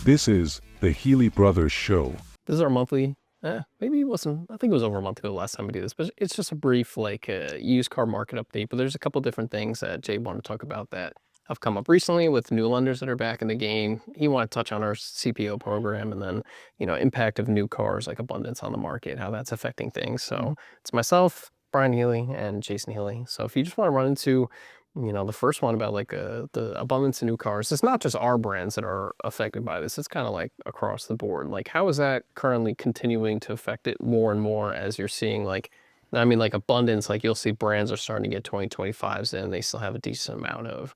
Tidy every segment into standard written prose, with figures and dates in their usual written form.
This is the Healey Brothers Show. This is our monthly, maybe it wasn't, I think it was over a month ago the last time we did this, but it's just a brief used car market update. But there's a couple different things that Jay wanted to talk about that have come up recently with new lenders that are back in the game. He wanted to touch on our CPO program and then, impact of new cars like abundance on the market, how that's affecting things. So it's myself, Brian Healey, and Jason Healey. So if you just want to run into the first one about the abundance of new cars, it's not just our brands that are affected by this. It's kind of like across the board. Like, how is that currently continuing to affect it more and more as you're seeing abundance, like you'll see brands are starting to get 2025s in, they still have a decent amount of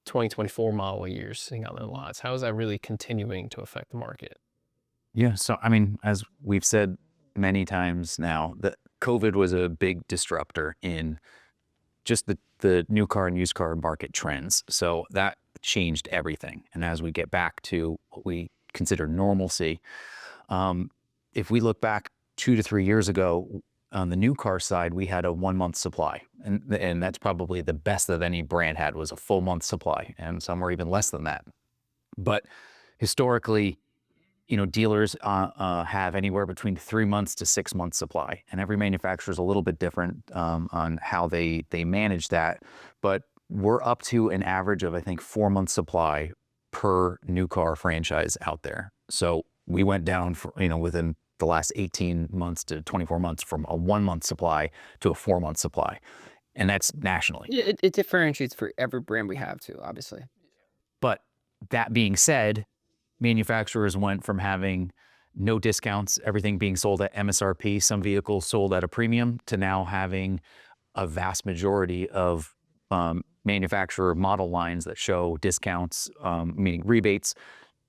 2024 model years sitting out in their lots. How is that really continuing to affect the market? Yeah, so as we've said many times now, that COVID was a big disruptor in just the new car and used car market trends. So that changed everything. And as we get back to what we consider normalcy, if we look back 2 to 3 years ago, on the new car side, we had a 1-month supply. And that's probably the best that any brand had, was a full month supply. And some were even less than that. But historically, dealers have anywhere between 3 months to 6 months supply, and every manufacturer is a little bit different on how they manage that. But we're up to an average of, I think, 4 months supply per new car franchise out there. So we went down within the last 18 months to 24 months from a 1-month supply to a 4-month supply, and that's nationally. Yeah, it differentiates for every brand we have too, obviously. But that being said, manufacturers went from having no discounts, everything being sold at MSRP, some vehicles sold at a premium, to now having a vast majority of manufacturer model lines that show discounts, meaning rebates,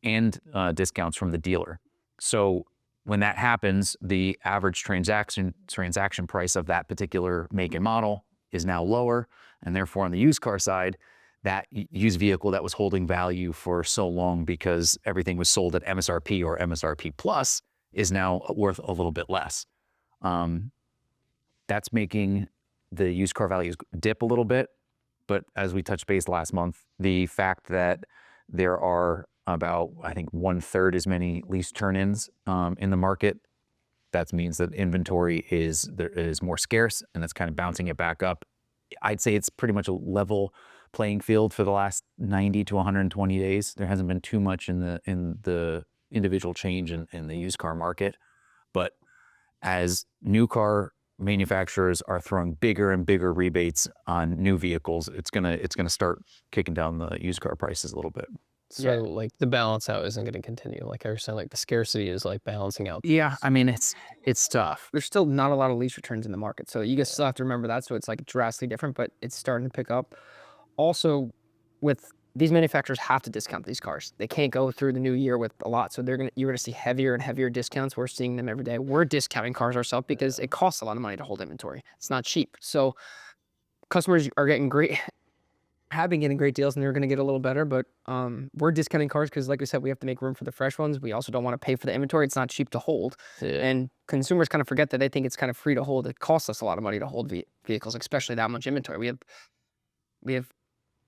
and discounts from the dealer. So when that happens, the average transaction price of that particular make and model is now lower, and therefore on the used car side, that used vehicle that was holding value for so long because everything was sold at MSRP or MSRP plus is now worth a little bit less. That's making the used car values dip a little bit. But as we touched base last month, the fact that there are about, I think, 1/3 as many lease turn-ins in the market, that means that inventory is more scarce, and that's kind of bouncing it back up. I'd say it's pretty much a level playing field for the last 90 to 120 days. There hasn't been too much in the individual change in the used car market. But as new car manufacturers are throwing bigger and bigger rebates on new vehicles, it's gonna start kicking down the used car prices a little bit. So the balance out isn't going to continue. Like I was saying, the scarcity is balancing out. Yeah, it's tough. There's still not a lot of lease returns in the market, so you guys still have to remember that. So it's drastically different, but it's starting to pick up. Also, with these manufacturers have to discount these cars. They can't go through the new year with a lot, so you're gonna see heavier and heavier discounts. We're seeing them every day. We're discounting cars ourselves because it costs a lot of money to hold inventory. It's not cheap. So customers are have been getting great deals, and they're going to get a little better, but we're discounting cars because, like we said, we have to make room for the fresh ones. We also don't want to pay for the inventory. It's not cheap to hold. Yeah. And consumers kind of forget that. They think it's kind of free to hold. It costs us a lot of money to hold vehicles, especially that much inventory. We have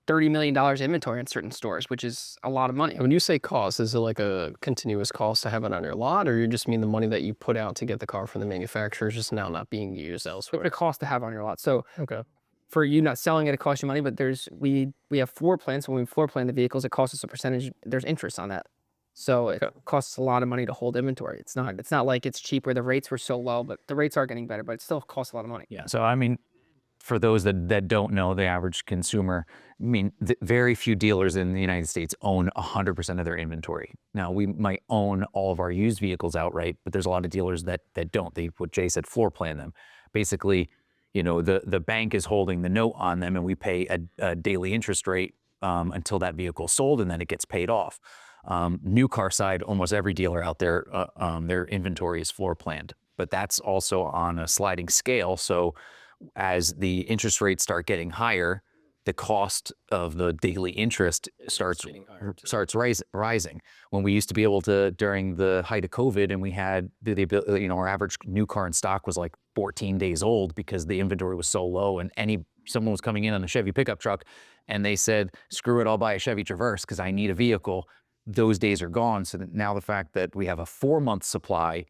$30 million inventory in certain stores, which is a lot of money. When you say cost, is it like a continuous cost to have it on your lot, or you just mean the money that you put out to get the car from the manufacturer is just now not being used elsewhere? It's a cost to have on your lot. So Okay. for you not selling it, it costs you money, but we have floor plans. So when we floor plan the vehicles, it costs us a percentage. There's interest on that. So it costs a lot of money to hold inventory. It's not like it's cheap where the rates were so low, but the rates are getting better, but it still costs a lot of money. Yeah. So for those that don't know, the average consumer, very few dealers in the United States own 100% of their inventory. Now, we might own all of our used vehicles outright, but there's a lot of dealers that don't. What Jay said, floor plan them. Basically, the bank is holding the note on them, and we pay a daily interest rate until that vehicle is sold, and then it gets paid off. New car side, almost every dealer out there, their inventory is floor planned, but that's also on a sliding scale. So as the interest rates start getting higher, the cost of the daily interest starts rising. When we used to be able to, during the height of COVID, and we had the ability, our average new car in stock was like 14 days old because the inventory was so low, and someone was coming in on a Chevy pickup truck and they said, screw it, I'll buy a Chevy Traverse because I need a vehicle. those days are gone. So that now the fact that we have a 4-month supply,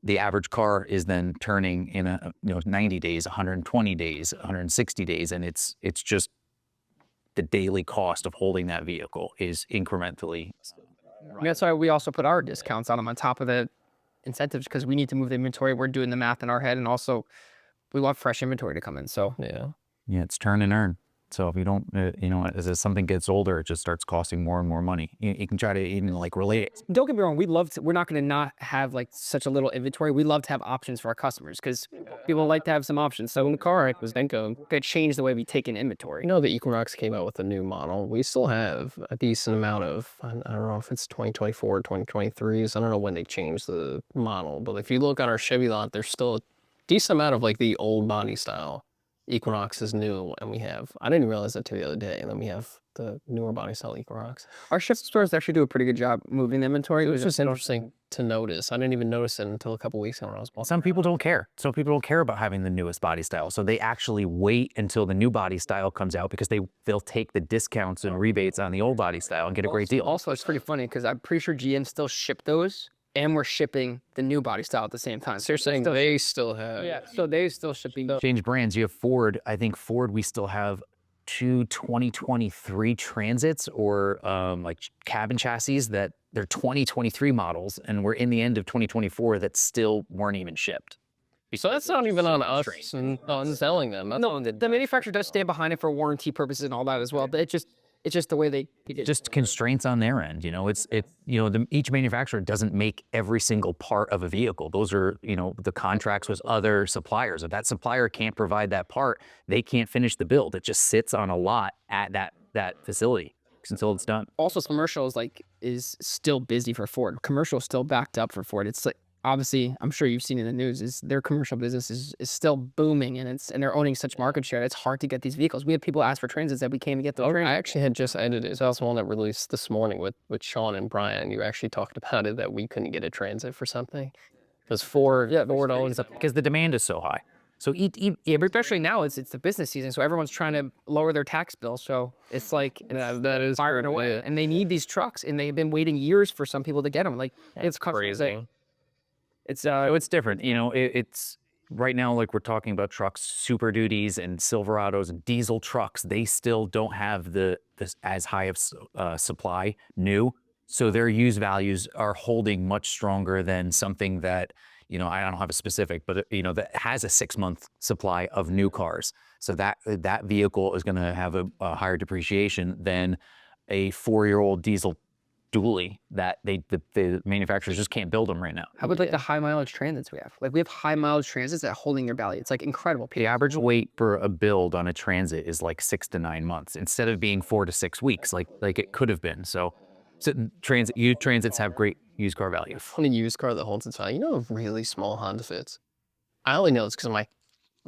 the average car is then turning in 90 days, 120 days, 160 days, and it's just the daily cost of holding that vehicle is incrementally. That's why we also put our discounts on them on top of the incentives, because we need to move the inventory. We're doing the math in our head, and also we want fresh inventory to come in. So Yeah. Yeah, it's turn and earn. So if you don't, as something gets older, it just starts costing more and more money. You can try to even like relate it. don't get me wrong, we're not going to not have like such a little inventory. We love to have options for our customers because people like to have some options. So When the car was going to change the way we take in inventory. You know, the Equinox came out with a new model. We still have a decent amount of, I don't know if it's 2024 or 2023s. I don't know when they changed the model, but if you look on our Chevy lot, there's still a decent amount of like the old body style. Equinox is new, and we have, I didn't realize that till the other day, and then we have the newer body style Equinox. Our shift stores actually do a pretty good job moving the inventory. It was just interesting to notice. I didn't even notice it until a couple weeks ago when I was walking. Some people don't care. Some people don't care about having the newest body style. So they actually wait until the new body style comes out because they'll take the discounts and rebates on the old body style and get a great deal. Also, it's pretty funny because I'm pretty sure GM still ship those, and we're shipping the new body style at the same time. So you're saying they still have... Yeah, so they still shipping. Change brands. You have Ford. I think Ford, we still have 2 2023 Transits or like cabin chassis that they're 2023 models, and we're in the end of 2024 that still weren't even shipped. So that's not even on us and on selling them. That's No, the manufacturer does stand behind it for warranty purposes and all that as well, but it's just the way they Just constraints on their end. Each manufacturer doesn't make every single part of a vehicle. Those are, the contracts with other suppliers. If that supplier can't provide that part, they can't finish the build. It just sits on a lot at that facility until it's done. Also, commercial is still busy for Ford. Commercial is still backed up for Ford. It's like, obviously, I'm sure you've seen in the news, is their commercial business is still booming, and they're owning such market share. It's hard to get these vehicles. We have people ask for Transits that we can't even get the I actually had just edited. So that was one that released this morning with Sean and Brian. You actually talked about it, that we couldn't get a Transit for something because Ford owns it. Because the demand is so high. So especially now, it's the business season, so everyone's trying to lower their tax bill. So it's like that is firing away, and they need these trucks, and they've been waiting years for some people to get them. Like it's crazy. It's different. It's right now, like we're talking about trucks, Super Duties and Silverados and diesel trucks. They still don't have this as high of supply new, so their used values are holding much stronger than something that, I don't have a specific, but that has a 6-month supply of new cars. So that vehicle is going to have a higher depreciation than a 4-year-old diesel dually that the manufacturers just can't build them right now. How about like the high mileage Transits we have? Like we have high mileage Transits that are holding their value. It's like incredible. The average wait for a build on a Transit is like 6 to 9 months instead of being 4 to 6 weeks like it could have been. So Transits have great used car value. On a used car that holds its value, a really small Honda Fits. I only know this because my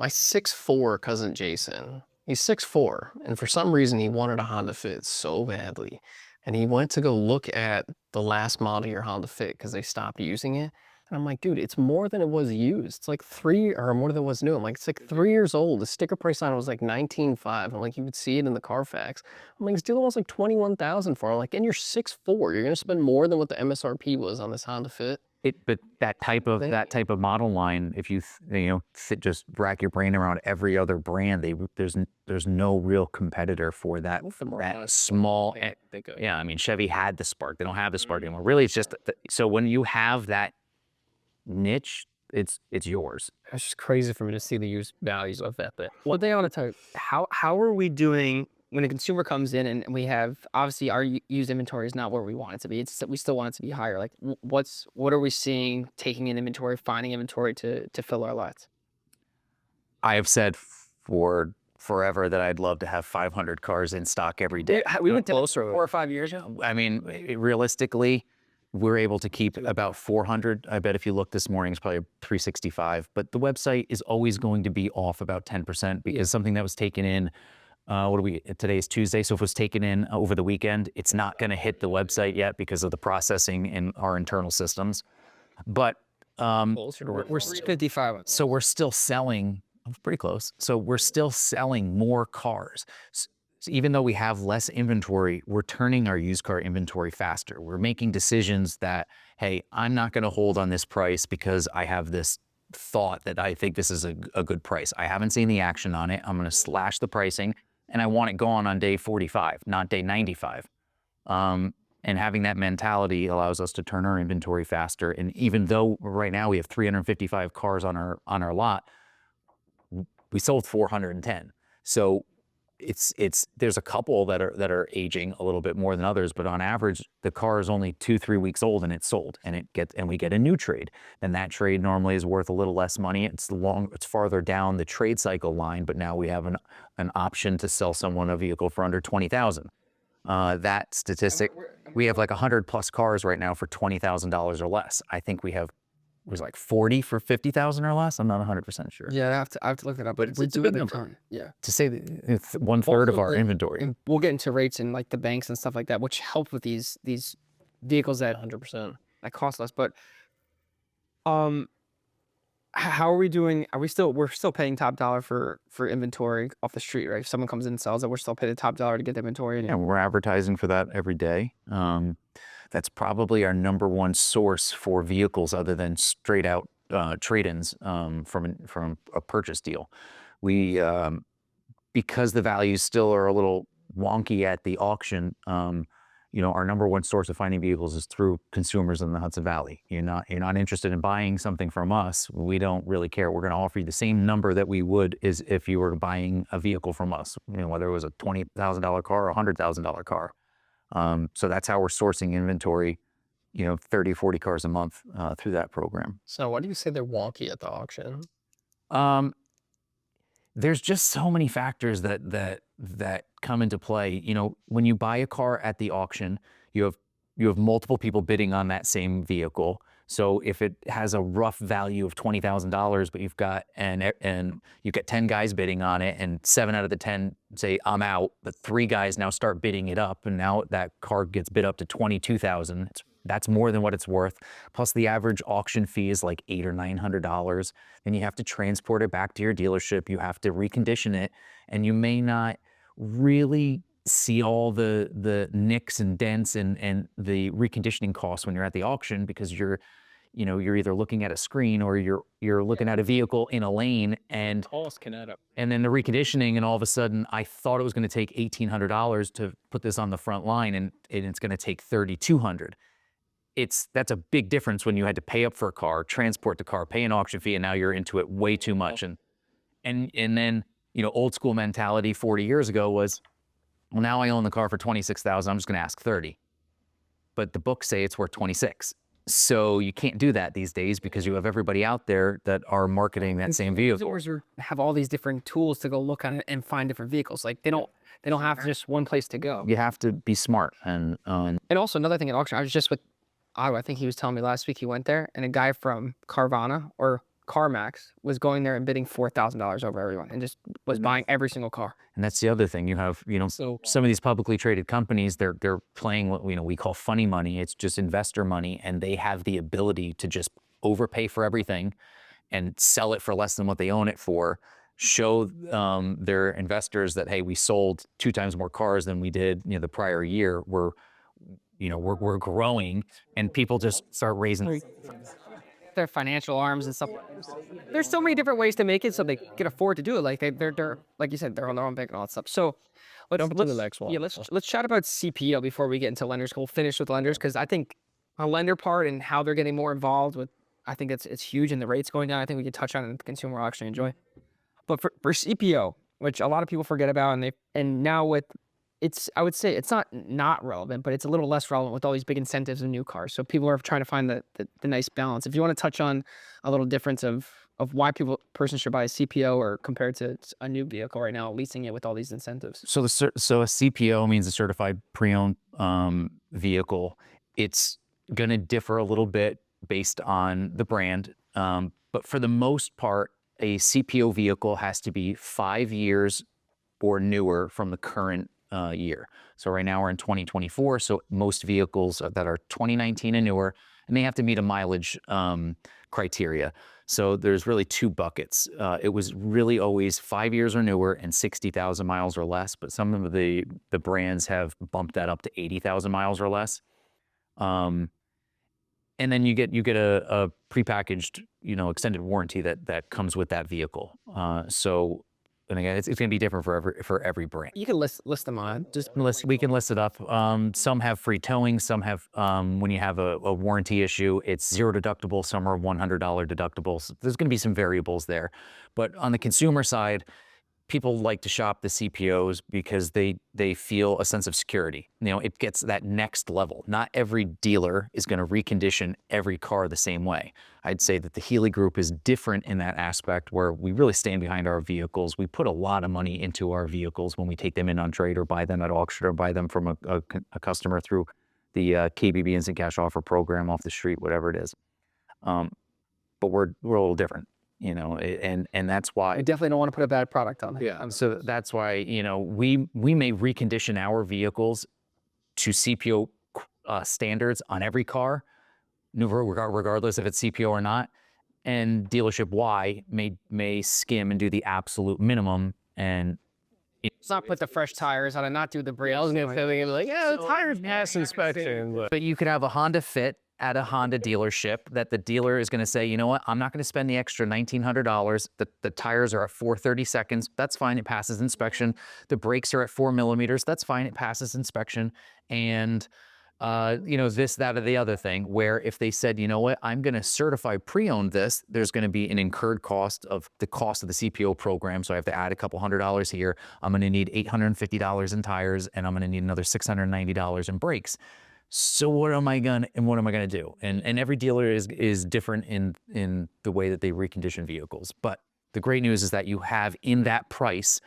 6'4" cousin Jason, he's 6'4", and for some reason he wanted a Honda Fit so badly. And he went to go look at the last model year Honda Fit because they stopped using it. And I'm like, dude, it's more than it was used. It's like more than it was new. I'm like, it's like 3 years old. The sticker price on it was like $19,500. I'm like, you would see it in the Carfax. I'm like, this dealer wants like $21,000 for it. I'm like, and you're 6'4". You're going to spend more than what the MSRP was on this Honda Fit. But that type of model line, if you just rack your brain around every other brand, there's no real competitor for that small. Yeah, I mean Chevy had the Spark. They don't have the Spark anymore. Really, it's just so when you have that niche, it's yours. It's just crazy for me to see the used values of that thing. What they want to tell you, how are we doing when a consumer comes in and we have, obviously our used inventory is not where we want it to be. We still want it to be higher. Like what are we seeing, taking in inventory, finding inventory to fill our lots? I have said for forever that I'd love to have 500 cars in stock every day. We went to 4 or 5 years ago. I mean, realistically, we're able to keep about 400. I bet if you look this morning, it's probably 365. But the website is always going to be off about 10% because something that was taken in, today's Tuesday, so if it was taken in over the weekend, it's not going to hit the website yet because of the processing in our internal systems. But we're 55. So we're still selling, pretty close. So we're still selling more cars. So even though we have less inventory, we're turning our used car inventory faster. We're making decisions that, hey, I'm not going to hold on this price because I have this thought that I think this is a good price. I haven't seen the action on it. I'm going to slash the pricing, and I want it gone on day 45, not day 95. And having that mentality allows us to turn our inventory faster. And even though right now we have 355 cars on our lot, we sold 410. So there's a couple that are aging a little bit more than others, but on average, the car is only 2-3 weeks old and it's sold, and we get a new trade. And that trade normally is worth a little less money. It's farther down the trade cycle line, but now we have an option to sell someone a vehicle for under 20,000. That statistic, we have like 100 plus cars right now for $20,000 or less. I think we have was like 40 for 50,000 or less. I'm not 100% sure. Yeah, I have to look that up. But it's a big number. Yeah. To say that it's 1/3 of our inventory. And we'll get into rates and like the banks and stuff like that, which help with these vehicles that 100%. that cost less. But how are we doing? We're still paying top dollar for inventory off the street, right? If someone comes in and sells it, we're still paying the top dollar to get the inventory. Yeah, we're advertising for that every day. That's probably our number one source for vehicles other than straight out trade-ins from a purchase deal. We because the values still are a little wonky at the auction. Our number one source of finding vehicles is through consumers in the Hudson Valley. You're not interested in buying something from us. We don't really care. We're going to offer you the same number that we would is if you were buying a vehicle from us. Whether it was a $20,000 car or a $100,000 car. So that's how we're sourcing inventory. 30, 40 cars a month through that program. So why do you say they're wonky at the auction? There's just so many factors that come into play. When you buy a car at the auction, you have multiple people bidding on that same vehicle. So if it has a rough value of $20,000, but you've got and you get 10 guys bidding on it, and 7 out of the 10 say I'm out, but 3 guys now start bidding it up, and now that car gets bid up to $22,000. That's more than what it's worth. Plus the average auction fee is like $800 or $900. Then you have to transport it back to your dealership. You have to recondition it, and you may not really see all the nicks and dents and the reconditioning costs when you're at the auction, because you're either looking at a screen or you're looking at a vehicle in a lane, and Costs can add up. And then the reconditioning, and all of a sudden I thought it was going to take $1,800 to put this on the front line, and it's going to take $3,200. That's a big difference when you had to pay up for a car, transport the car, pay an auction fee, and now you're into it way too much. And then old school mentality 40 years ago was, well, now I own the car for $26,000. I'm just going to ask $30,000, but the books say it's worth $26,000. So you can't do that these days because you have everybody out there that are marketing that same vehicle. Stores have all these different tools to go look at it and find different vehicles. Like they don't have just one place to go. You have to be smart. And also another thing at auction, I was just with Ottawa. I think he was telling me last week he went there, and a guy from Carvana or CarMax was going there and bidding $4,000 over everyone, and just was buying every single car. And that's the other thing. You have, some of these publicly traded companies, they're playing what we call funny money. It's just investor money, and they have the ability to just overpay for everything and sell it for less than what they own it for. Show their investors that, hey, we sold 2 times more cars than we did the prior year. We're growing, and people just start raising their financial arms and stuff. There's so many different ways to make it so they can afford to do it. Like they're like you said, they're on their own bank and all that stuff. So let's chat about CPO before we get into lenders. We'll finish with lenders, because I think a lender part and how they're getting more involved with, I think it's huge, and the rates going down. I think we could touch on it, and the consumer will actually enjoy. But for CPO, which a lot of people forget about, and now with I would say it's not relevant, but it's a little less relevant with all these big incentives in new cars. So people are trying to find the nice balance. If you want to touch on a little difference of why person should buy a CPO or compared to a new vehicle right now, leasing it with all these incentives. So a CPO means a certified pre-owned vehicle. It's going to differ a little bit based on the brand, but for the most part, a CPO vehicle has to be 5 years or newer from the current year. So right now we're in 2024. So most vehicles that are 2019 and newer, and they have to meet a mileage criteria. So there's really two buckets. It was really always 5 years or newer and 60,000 miles or less, but some of the brands have bumped that up to 80,000 miles or less. And then you get a prepackaged, extended warranty that comes with that vehicle. So, and again, it's going to be different for every brand. You can list them on. We can list it up. Some have free towing. Some have, when you have a warranty issue, it's $0 deductible. Some are $100 deductibles. So there's going to be some variables there. But on the consumer side, people like to shop the CPOs because they feel a sense of security. It gets that next level. Not every dealer is going to recondition every car the same way. I'd say that the Healey Group is different in that aspect, where we really stand behind our vehicles. We put a lot of money into our vehicles when we take them in on trade or buy them at auction or buy them from a customer through the KBB Instant Cash Offer program off the street, whatever it is. But we're a little different. And that's why I definitely don't want to put a bad product on it. Yeah. So that's why, we may recondition our vehicles to CPO standards on every car, regardless if it's CPO or not. And dealership Y may skim and do the absolute minimum. And Let's not put the fresh tires on and not do the brakes. I was going to say, like, yeah, the tires pass inspection. but you could have a Honda Fit at a Honda dealership that the dealer is going to say, you know what, I'm not going to spend the extra $1,900. The tires are at 430 seconds. That's fine. It passes inspection. The brakes are at 4 millimeters. That's fine. It passes inspection. And, this, that, or the other thing, where if they said, you know what, I'm going to certify pre-owned this, there's going to be an incurred cost of the CPO program. So I have to add a couple $100 here. I'm going to need $850 in tires, and I'm going to need another $690 in brakes. So what am I gonna do? And every dealer is different in the way that they recondition vehicles. But the great news is that you have, in that price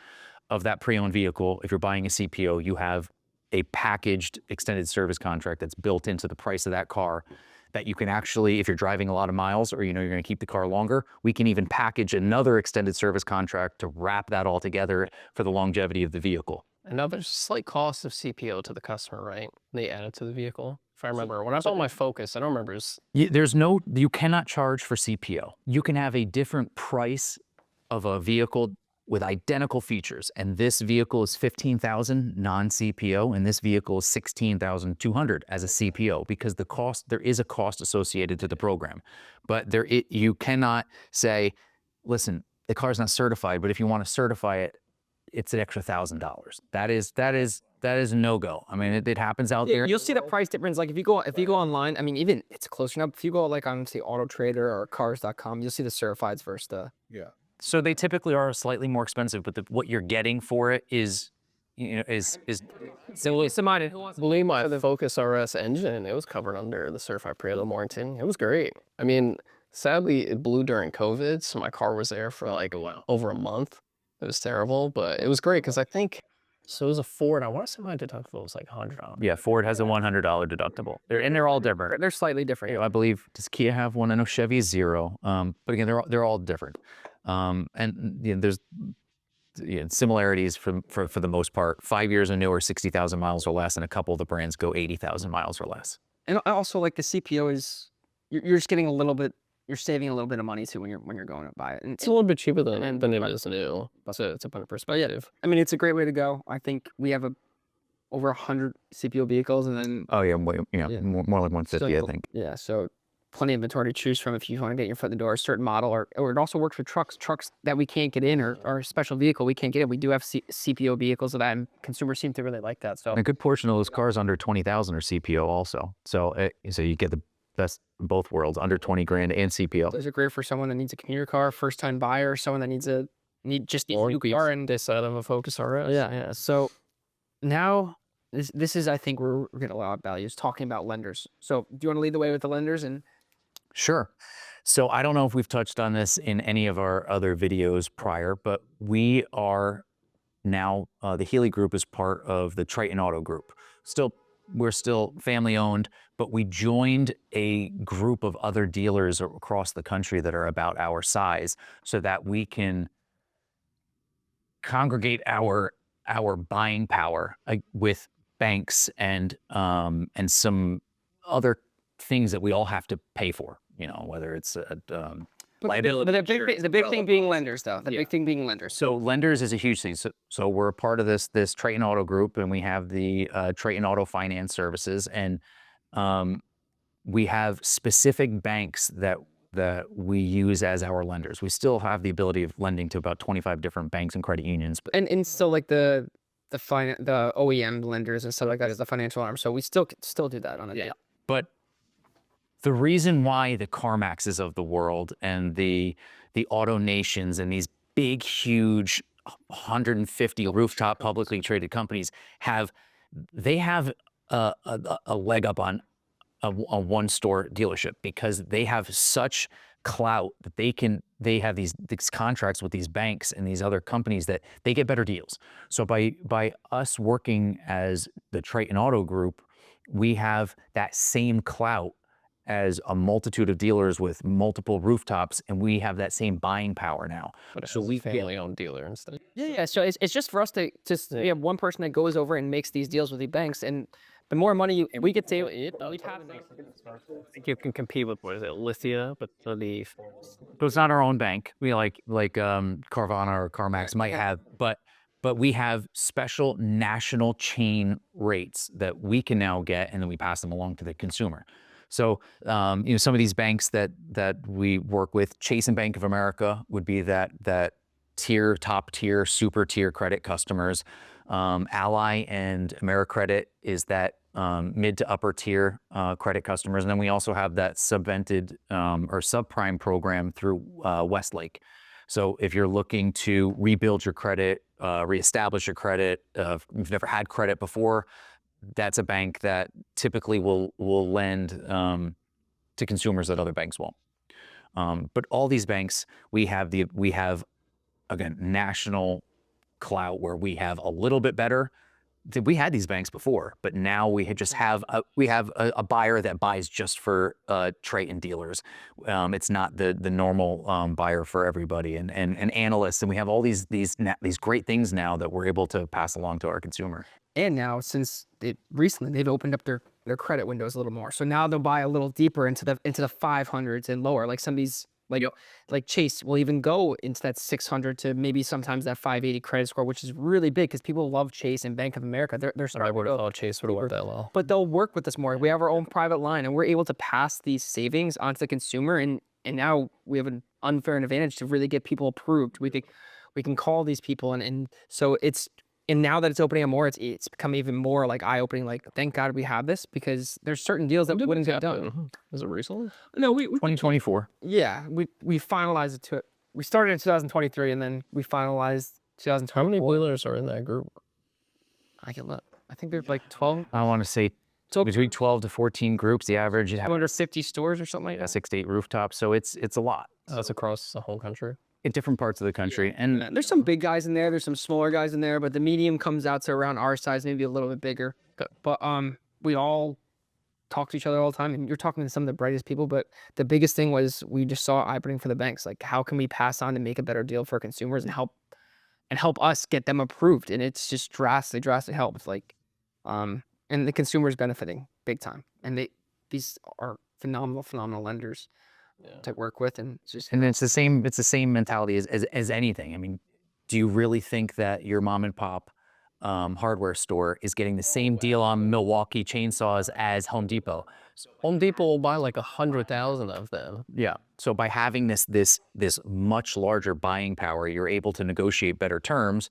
of that pre-owned vehicle, if you're buying a CPO, you have a packaged extended service contract that's built into the price of that car, that you can actually, if you're driving a lot of miles or you're going to keep the car longer, we can even package another extended service contract to wrap that all together for the longevity of the vehicle. And now there's a slight cost of CPO to the customer, right? They add it to the vehicle. If I remember, when I bought my Focus, I don't remember. You cannot charge for CPO. You can have a different price of a vehicle with identical features. And this vehicle is $15,000 non-CPO, and this vehicle is $16,200 as a CPO, because there is a cost associated to the program. But you cannot say, listen, the car's not certified, but if you want to certify it, it's an extra $1,000. That is a no-go. I mean, it happens out there. You'll see the price difference. Like if you go online, I mean, even it's closer now. If you go like on say Auto Trader or Cars.com, you'll see the certifieds versus the. Yeah. So they typically are slightly more expensive, but what you're getting for it is So somebody I believe my Focus RS engine, it was covered under the certified pre-owned warranty. It was great. I mean, sadly, it blew during COVID, so my car was there for like over a month. It was terrible, but it was great because I think, so it was a Ford. I want to say my deductible was like $100. Yeah, Ford has a $100 deductible. They're all different. they're slightly different. I believe, does Kia have one? I know Chevy is 0. But again, they're all different. And there's similarities for the most part. 5 years or newer, 60,000 miles or less, and a couple of the brands go 80,000 miles or less. And also like the CPO is, you're just getting a little bit. You're saving a little bit of money too when you're going to buy it. And It's a little bit cheaper than it is new. So to put in perspective. I mean, it's a great way to go. I think we have over 100 CPO vehicles, and then Oh yeah, more like 150, I think. Yeah, so plenty of inventory to choose from if you want to get your foot in the door, a certain model, or it also works for trucks that we can't get in, or a special vehicle we can't get in. We do have CPO vehicles of that, and consumers seem to really like that. So And a good portion of those cars under 20,000 are CPO also. So you get the best of both worlds, under 20 grand and CPO. those are great for someone that needs a commuter car, first time buyer, someone that needs just a new car, and This side of a Focus RS. yeah. So now this is, I think, where we're getting a lot of values talking about lenders. So do you want to lead the way with the lenders? And Sure. So I don't know if we've touched on this in any of our other videos prior, but we are now, the Healey Group is part of the Triton Auto Group. We're still family owned, but we joined a group of other dealers across the country that are about our size, so that we can congregate our buying power with banks and some other things that we all have to pay for. you know, whether it's But liability. the big thing being lenders, though. The big thing being lenders. So lenders is a huge thing. So we're a part of this Triton Auto Group, and we have the Triton Auto Finance Services, and we have specific banks that we use as our lenders. We still have the ability of lending to about 25 different banks and credit unions. But And so like the OEM lenders and stuff like that is the financial arm. So we still do that on a daily. But the reason why the CarMaxes of the world and the Auto Nations and these big, huge 150 rooftop publicly traded companies have a leg up on a one store dealership, because they have such clout that they have these contracts with these banks and these other companies that they get better deals. So by us working as the Triton Auto Group, we have that same clout as a multitude of dealers with multiple rooftops, and we have that same buying power now. But So we family-owned dealer instead. Yeah. So it's just for us to just we have one person that goes over and makes these deals with the banks, and the more money we get to, we have. I think you can compete with, what is it, Lithia, but it's not our own bank. We like Carvana or CarMax might have, but we have special national chain rates that we can now get, and then we pass them along to the consumer. So, you know, some of these banks that we work with, Chase and Bank of America would be that top tier, super tier credit customers. Ally and AmeriCredit is that mid to upper tier credit customers. And then we also have that subvented or subprime program through Westlake. So if you're looking to rebuild your credit, reestablish your credit, you've never had credit before, that's a bank that typically will lend to consumers that other banks won't. But all these banks, we have again, national clout where we have a little bit better. We had these banks before, but now we have a buyer that buys just for Triton dealers. It's not the normal buyer for everybody, and analysts, and we have all these great things now that we're able to pass along to our consumer. And now, since recently they've opened up their credit windows a little more, so now they'll buy a little deeper into the 500s and lower. Like some of these, like Chase will even go into that 600 to maybe sometimes that 580 credit score, which is really big because people love Chase and Bank of America. They're starting. I would have thought Chase would have worked that well. But they'll work with us more. We have our own private line, and we're able to pass these savings onto the consumer, and now we have an unfair advantage to really get people approved. We can call these people, and so it's. And now that it's opening up more, it's become even more like eye-opening. Like, thank God we have this, because there's certain deals that wouldn't get done. Was it recently? No, we 2024. Yeah, we finalized it to it. We started in 2023, and then we finalized 2020. How many boilers are in that group? I can look. I think there's like 12. I want to say between 12 to 14 groups. The average is 250 stores or something like that. 6 to 8 rooftops. So it's a lot. That's across the whole country. In different parts of the country. And there's some big guys in there. There's some smaller guys in there, but the medium comes out to around our size, maybe a little bit bigger. But we all talk to each other all the time, and you're talking to some of the brightest people. But the biggest thing was we just saw eye-opening for the banks. Like, how can we pass on and make a better deal for consumers and help us get them approved? And it's just drastically helps. Like, and the consumer's benefiting big time. And these are phenomenal lenders to work with, and it's the same mentality as anything. I mean, do you really think that your mom and pop hardware store is getting the same deal on Milwaukee chainsaws as Home Depot? Home Depot will buy like 100,000 of them. Yeah. So by having this much larger buying power, you're able to negotiate better terms,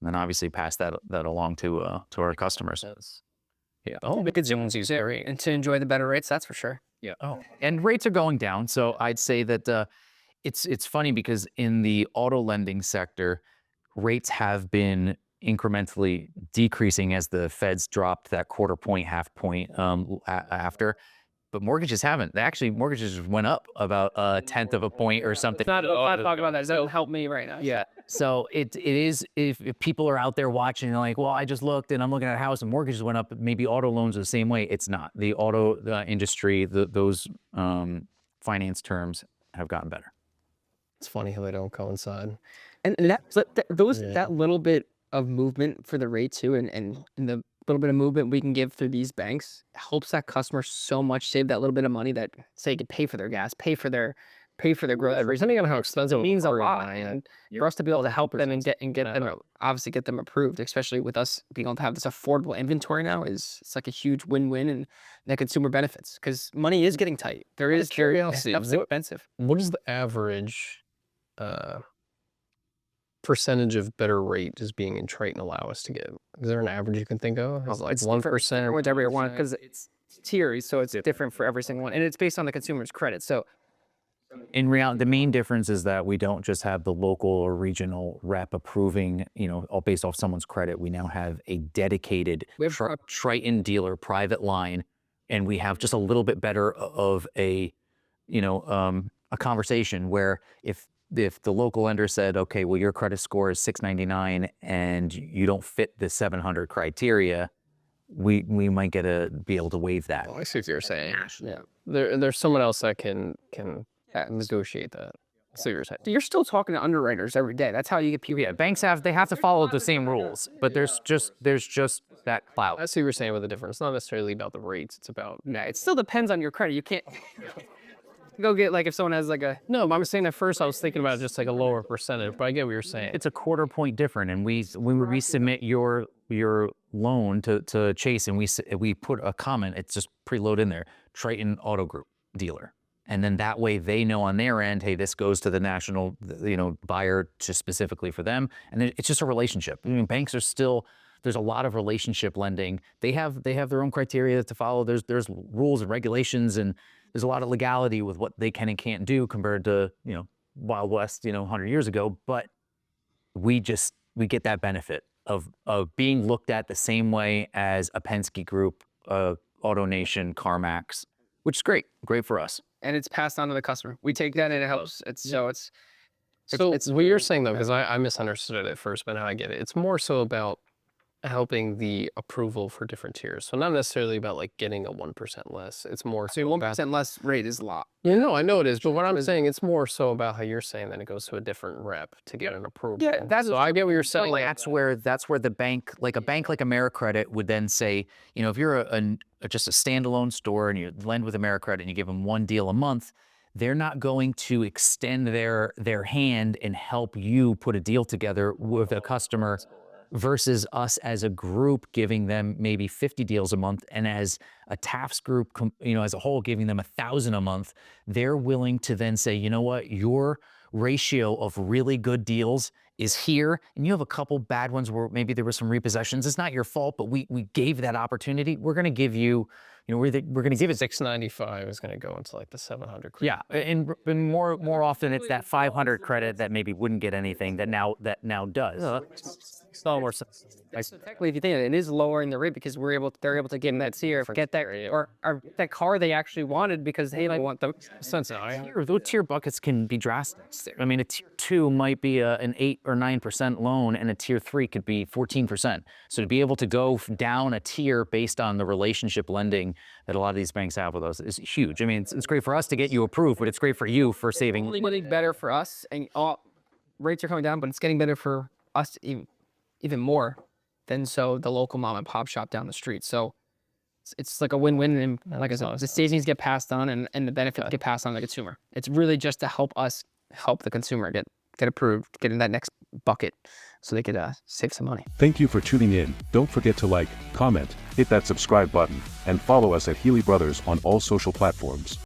and then obviously pass that along to our customers. Yes. Yeah. Oh, the consumers use it, and to enjoy the better rates, that's for sure. Yeah. Oh, and rates are going down. So I'd say that it's funny because in the auto lending sector, rates have been incrementally decreasing as the Feds dropped that quarter point, half point after. But mortgages haven't. Mortgages went up about 1/10 of a point or something. Let's not talk about that. It doesn't help me right now. Yeah. So it is, if people are out there watching, they're like, well, I just looked and I'm looking at a house and mortgages went up. Maybe auto loans are the same way. It's not. The auto industry, those finance terms have gotten better. it's funny how they don't coincide. And that little bit of movement for the rate too, and the little bit of movement we can give through these banks helps that customer so much, save that little bit of money that say could pay for their gas, pay for their groceries. Depending on how expensive It means a car you're lot. buying, And for us to be able to help them and get them, know. obviously get them approved, especially with us being able to have this affordable inventory now, it's like a huge win-win, and that consumer benefits because money is getting tight. There is curiosity, stuff's what- expensive. what is the average percentage of better rate does being in Triton allow us to get? Is there an average you can think of? Is it like It's 1%? with everyone because it's tiers, so it's different for every single one, and it's based on the consumer's credit. So In reality, the main difference is that we don't just have the local or regional rep approving, all based off someone's credit. We now have a dedicated We have a- Triton dealer private line, and we have just a little bit better of a conversation where if the local lender said, okay, well, your credit score is 699 and you don't fit the 700 criteria, we might be able to waive that. Oh, I see what you're saying. yeah. There's someone else that can negotiate that. I see what you're saying. You're still talking to underwriters every day. That's how you get people. Yeah, banks have to follow the same rules, but there's just that clout. I see what you're saying with the difference. It's not necessarily about the rates. It's about Yeah, it still depends on your credit. You can't go get like if someone has like a no. But I'm saying at first I was thinking about just like a lower percentage, but I get what you're saying. It's a quarter point different, and when we resubmit your loan to Chase, and we put a comment, it's just preload in there, Triton Auto Group dealer, and then that way they know on their end, hey, this goes to the national buyer just specifically for them, and it's just a relationship. I mean, banks are still. There's a lot of relationship lending. They have their own criteria to follow. There's rules and regulations, and there's a lot of legality with what they can and can't do compared to Wild West 100 years ago. But we get that benefit of being looked at the same way as a Penske Group, AutoNation, CarMax, which is great for us. and it's passed on to the customer. We take that and it helps. So what you're saying though, because I misunderstood it at first, but now I get it. It's more so about helping the approval for different tiers. So not necessarily about like getting a 1% less. It's more so 1% less rate is a lot. I know it is, but what I'm saying, it's more so about how you're saying that it goes to a different rep to get an approval. Yeah, so I get what you're saying. That's where the bank, like a bank like AmeriCredit, would then say, if you're just a standalone store and you lend with AmeriCredit and you give them one deal a month, they're not going to extend their hand and help you put a deal together with a customer versus us as a group giving them maybe 50 deals a month, and as a Taft's group, as a whole, giving them 1,000 a month. They're willing to then say, you know what, your ratio of really good deals is here, and you have a couple bad ones where maybe there were some repossessions. It's not your fault, but we gave that opportunity. We're going to give you, we're going to give it 695 is going to go into like the 700. Yeah, and more often it's that 500 credit that maybe wouldn't get anything that now does. It's not more. So technically, if you think of it, it is lowering the rate because they're able to give them that tier, get that or that car they actually wanted because hey, I want the sense. Those tier buckets can be drastic. I mean, a tier 2 might be an 8 or 9% loan, and a tier 3 could be 14%. So to be able to go down a tier based on the relationship lending that a lot of these banks have with us is huge. I mean, it's great for us to get you approved, but it's great for you for saving. It's getting better for us, and all rates are coming down, but it's getting better for us even more than the local mom and pop shop down the street. So it's like a win-win, and like I said, the savings get passed on and the benefits get passed on to the consumer. It's really just to help the consumer get approved, get in that next bucket so they could save some money. Thank you for tuning in. Don't forget to like, comment, hit that subscribe button, and follow us at Healey Brothers on all social platforms.